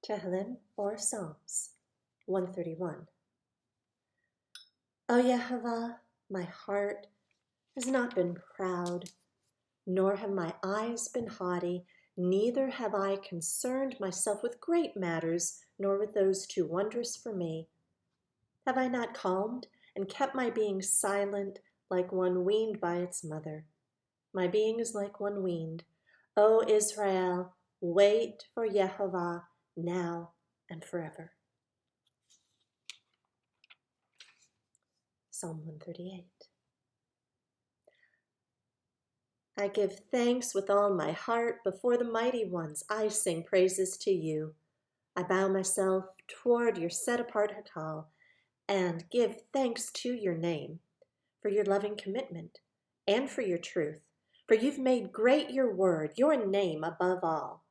Tehillim or Psalms 131. O Yehovah, my heart has not been proud, nor have my eyes been haughty, neither have I concerned myself with great matters, nor with those too wondrous for me. Have I not calmed and kept my being silent like one weaned by its mother? My being is like one weaned. O Israel, wait for Yehovah now and forever. Psalm 138. I give thanks with all my heart before the mighty ones. I sing praises to you. I bow myself toward your set-apart Hakal and give thanks to your name for your loving commitment and for your truth. For you've made great your word, your name above all.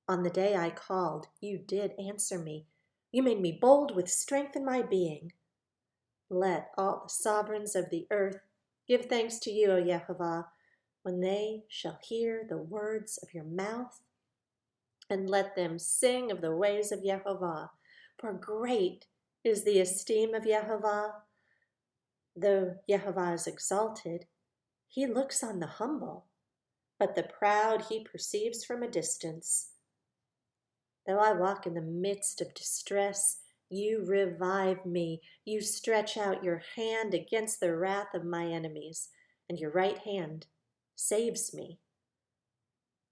On the day I called, you did answer me. You made me bold with strength in my being. Let all the sovereigns of the earth give thanks to you, O Yehovah, when they shall hear the words of your mouth, and let them sing of the ways of Yehovah. For great is the esteem of Yehovah. Though Yehovah is exalted, he looks on the humble, but the proud he perceives from a distance. Though I walk in the midst of distress, you revive me. You stretch out your hand against the wrath of my enemies, and your right hand saves me.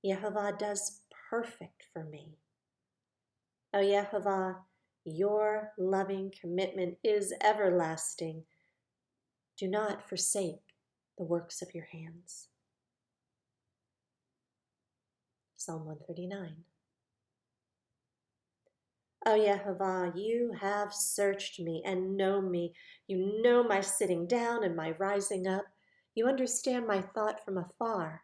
Yehovah does perfect for me. O Yehovah, your loving commitment is everlasting. Do not forsake the works of your hands. Psalm 139. O Yehovah, you have searched me and know me. You know my sitting down and my rising up. You understand my thought from afar.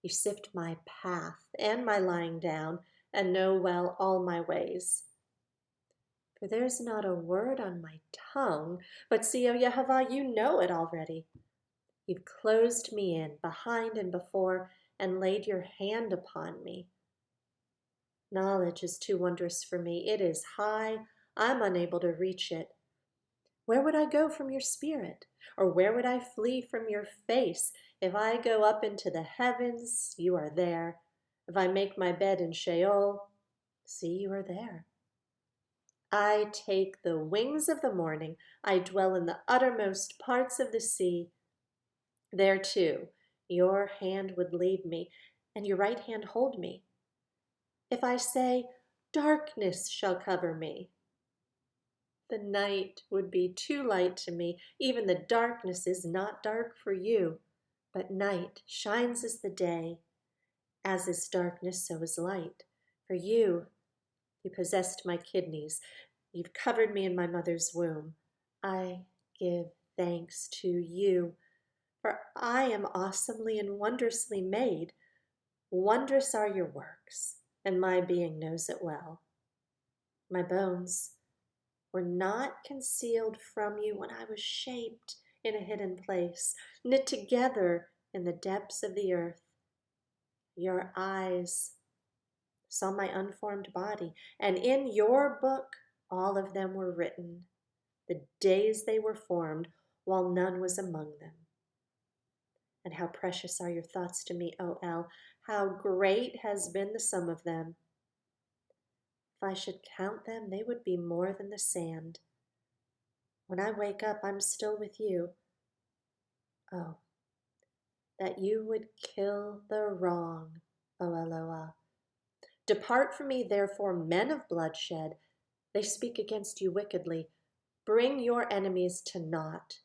You sift my path and my lying down and know well all my ways. For there's not a word on my tongue, but see, O Yehovah, you know it already. You've closed me in behind and before and laid your hand upon me. Knowledge is too wondrous for me. It is high. I'm unable to reach it. Where would I go from your spirit? Or where would I flee from your face? If I go up into the heavens, you are there. If I make my bed in Sheol, see, you are there. I take the wings of the morning. I dwell in the uttermost parts of the sea. There too, your hand would lead me, and your right hand hold me. If I say, darkness shall cover me, the night would be too light to me. Even the darkness is not dark for you, but night shines as the day. As is darkness, so is light. For you possessed my kidneys. You've covered me in my mother's womb. I give thanks to you, for I am awesomely and wondrously made. Wondrous are your works, and my being knows it well. My bones were not concealed from you when I was shaped in a hidden place, knit together in the depths of the earth. Your eyes saw my unformed body, and in your book all of them were written, the days they were formed, while none was among them. And how precious are your thoughts to me, O El! How great has been the sum of them! If I should count them, they would be more than the sand. When I wake up, I'm still with you. Oh, that you would kill the wrong, O Eloah. Depart from me, therefore, men of bloodshed. They speak against you wickedly. Bring your enemies to naught.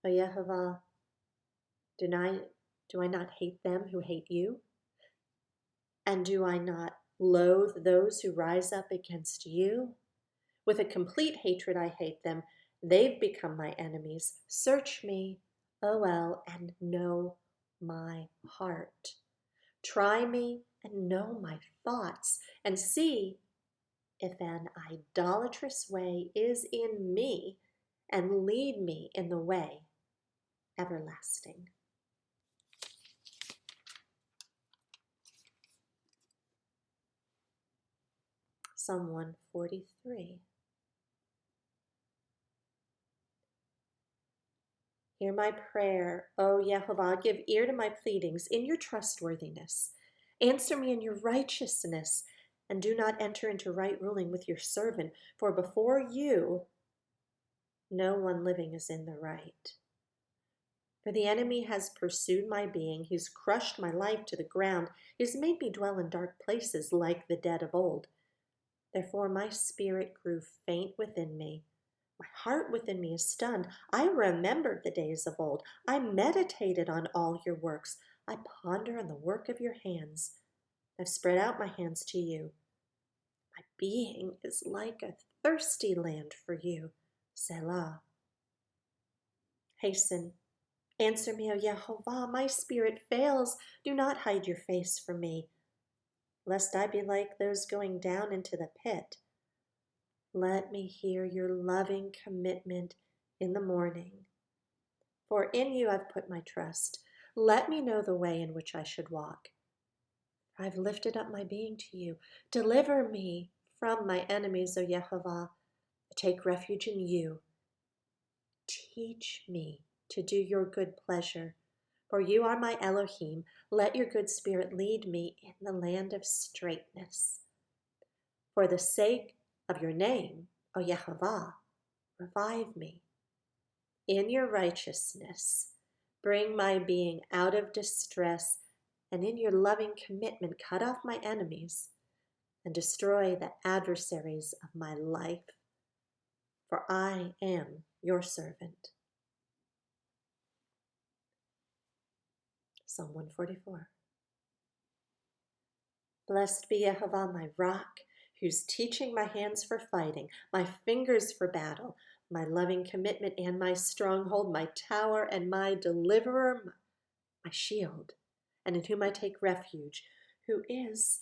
O Yehovah, do I not hate them who hate you? And do I not loathe those who rise up against you? With a complete hatred I hate them. They've become my enemies. Search me, O El, and know my heart. Try me and know my thoughts, and see if an idolatrous way is in me, and lead me in the way everlasting. Psalm 143. Hear my prayer, O Yehovah. Give ear to my pleadings in your trustworthiness. Answer me in your righteousness, and do not enter into right ruling with your servant, for before you no one living is in the right. For the enemy has pursued my being, he's crushed my life to the ground, he's made me dwell in dark places like the dead of old. Therefore my spirit grew faint within me. My heart within me is stunned. I remembered the days of old. I meditated on all your works. I ponder on the work of your hands. I've spread out my hands to you. My being is like a thirsty land for you. Selah. Hasten. Answer me, O Yehovah. My spirit fails. Do not hide your face from me, lest I be like those going down into the pit. Let me hear your loving commitment in the morning. For in you I've put my trust. Let me know the way in which I should walk. I've lifted up my being to you. Deliver me from my enemies, O Yehovah. I take refuge in you. Teach me to do your good pleasure, for you are my Elohim. Let your good spirit lead me in the land of straightness. For the sake of your name, O Yehovah, revive me. In your righteousness, bring my being out of distress, and in your loving commitment, cut off my enemies and destroy the adversaries of my life. For I am your servant. Psalm 144. Blessed be Yehovah, my rock, who's teaching my hands for fighting, my fingers for battle, my loving commitment and my stronghold, my tower and my deliverer, my shield, and in whom I take refuge, who is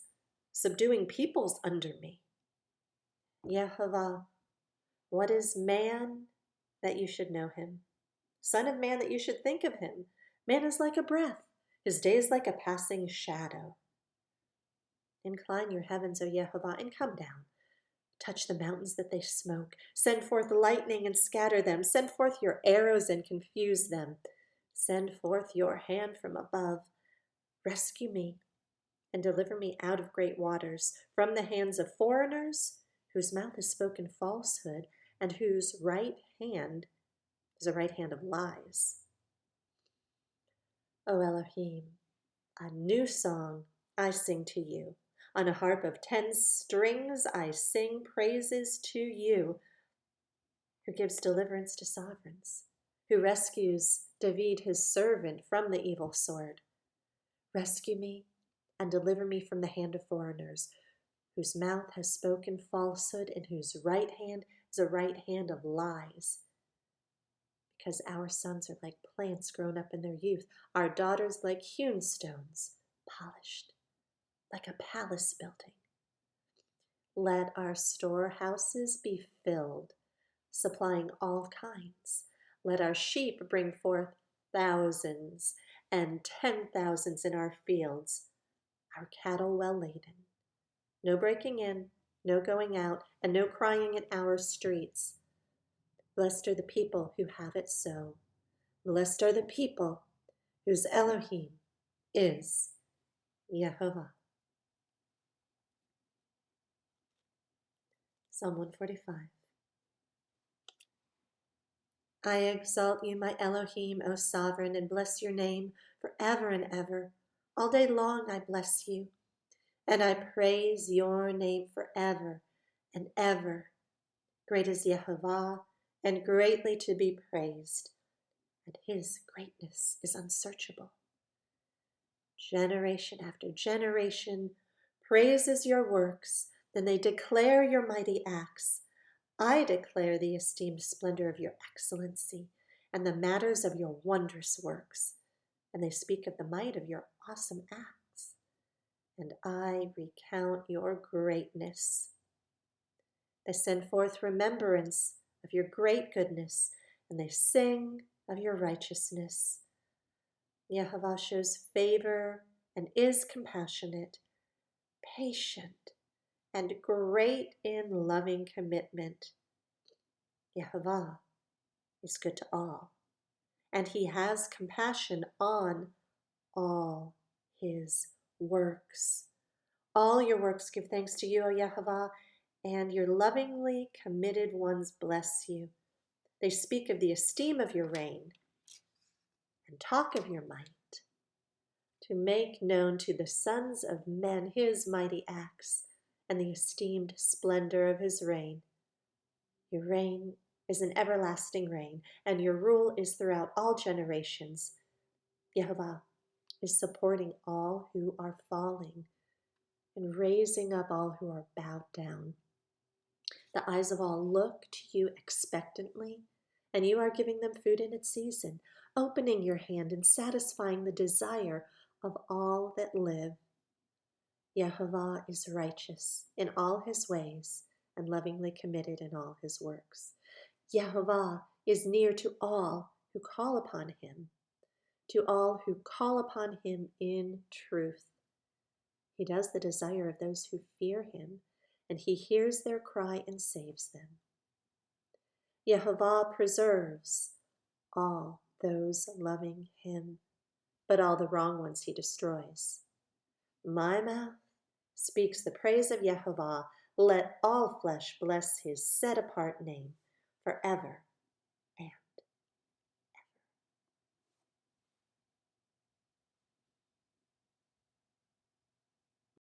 subduing peoples under me. Yehovah, what is man that you should know him? Son of man that you should think of him? Man is like a breath, his day is like a passing shadow. Incline your heavens, O Yehovah, and come down. Touch the mountains that they smoke. Send forth lightning and scatter them. Send forth your arrows and confuse them. Send forth your hand from above. Rescue me and deliver me out of great waters, from the hands of foreigners, whose mouth has spoken falsehood, and whose right hand is a right hand of lies. O Elohim, a new song I sing to you. On a harp of 10 strings I sing praises to you, who gives deliverance to sovereigns, who rescues David his servant from the evil sword. Rescue me and deliver me from the hand of foreigners, whose mouth has spoken falsehood and whose right hand is a right hand of lies. Because our sons are like plants grown up in their youth, our daughters like hewn stones, polished like a palace building. Let our storehouses be filled, supplying all kinds. Let our sheep bring forth thousands and 10,000s in our fields, our cattle well laden. No breaking in, no going out, and no crying in our streets. Blessed are the people who have it so. Blessed are the people whose Elohim is Yehovah. Psalm 145. I exalt you, my Elohim, O sovereign, and bless your name forever and ever. All day long I bless you, and I praise your name forever and ever. Great is Yehovah, and greatly to be praised, and his greatness is unsearchable. Generation after generation praises your works, then they declare your mighty acts. I declare the esteemed splendor of your excellency and the matters of your wondrous works, and they speak of the might of your awesome acts, and I recount your greatness. They send forth remembrance of your great goodness, and they sing of your righteousness. Yehovah shows favor and is compassionate, patient, and great in loving commitment. Yehovah is good to all, and he has compassion on all his works. All your works give thanks to you, O Yehovah, and your lovingly committed ones bless you. They speak of the esteem of your reign and talk of your might, to make known to the sons of men his mighty acts and the esteemed splendor of his reign. Your reign is an everlasting reign, and your rule is throughout all generations. Yehovah is supporting all who are falling and raising up all who are bowed down. The eyes of all look to you expectantly, and you are giving them food in its season, opening your hand and satisfying the desire of all that live. Yehovah is righteous in all his ways and lovingly committed in all his works. Yehovah is near to all who call upon him, to all who call upon him in truth. He does the desire of those who fear him, and he hears their cry and saves them. Yehovah preserves all those loving him, but all the wrong ones he destroys. My mouth speaks the praise of Yehovah. Let all flesh bless his set-apart name forever